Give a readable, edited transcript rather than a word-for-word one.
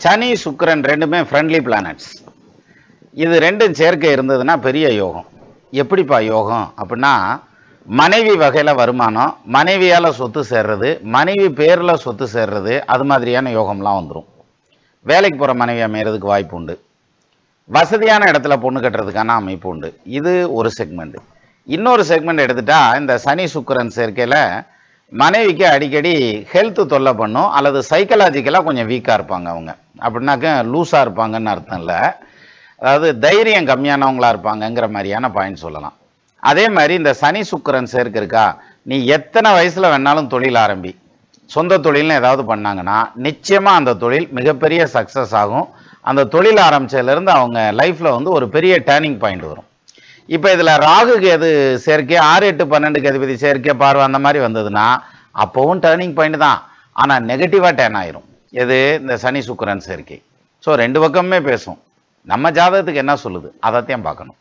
சனி சுக்கிரன் ரெண்டுமே friendly planets. இது ரெண்டும் சேர்க்கை இருந்ததுன்னா பெரிய யோகம். எப்படிப்பா யோகம் அப்படின்னா, மனைவி வகையில் வருமானம், மனைவியால் சொத்து சேர்றது, மனைவி பேரில் சொத்து சேர்றது, அது மாதிரியான யோகம்லாம் வந்துடும். வேலைக்கு போகிற மனைவி அமைகிறதுக்கு வாய்ப்பு உண்டு. வசதியான இடத்துல பொண்ணு கட்டுறதுக்கான அமைப்பு உண்டு. இது ஒரு செக்மெண்ட். இன்னொரு செக்மெண்ட் எடுத்துட்டா, இந்த சனி சுக்கிரன் சேர்க்கையில் மனைவிக்கு அடிக்கடி ஹெல்த் தொல்லை பண்ணும், அல்லது சைக்கலாஜிக்கலாக கொஞ்சம் வீக்காக இருப்பாங்க அவங்க. அப்படின்னாக்க லூஸாக இருப்பாங்கன்னு அர்த்தம் இல்லை, அதாவது தைரியம் கம்மியானவங்களா இருப்பாங்கங்கிற மாதிரியான பாயிண்ட் சொல்லலாம். அதே மாதிரி இந்த சனி சுக்கிரன் சேர்க்கை இருக்கா, நீ எத்தனை வயசுல வேணாலும் தொழில் ஆரம்பி, சொந்த தொழில்னு ஏதாவது பண்ணாங்கன்னா நிச்சயமா அந்த தொழில் மிகப்பெரிய சக்சஸ் ஆகும். அந்த தொழில் ஆரம்பிச்சதுலேருந்து அவங்க லைஃப்ல வந்து ஒரு பெரிய டேர்னிங் பாயிண்ட் வரும். இப்போ இதில் ராகுக்கு எது சேர்க்கை, 6, 8, 12க்கு அதிபதி சேர்க்கை, பார்வை அந்த மாதிரி வந்ததுன்னா அப்போவும் டேர்னிங் பாயிண்ட் தான், ஆனால் நெகட்டிவாக டேர்ன் ஆயிரும். எது? இந்த சனி சுக்கிரன் சேர்க்கை. ஸோ ரெண்டு பக்கமுமே பேசும். நம்ம ஜாதகத்துக்கு என்ன சொல்லுது அதைத்தான் பார்க்கணும்.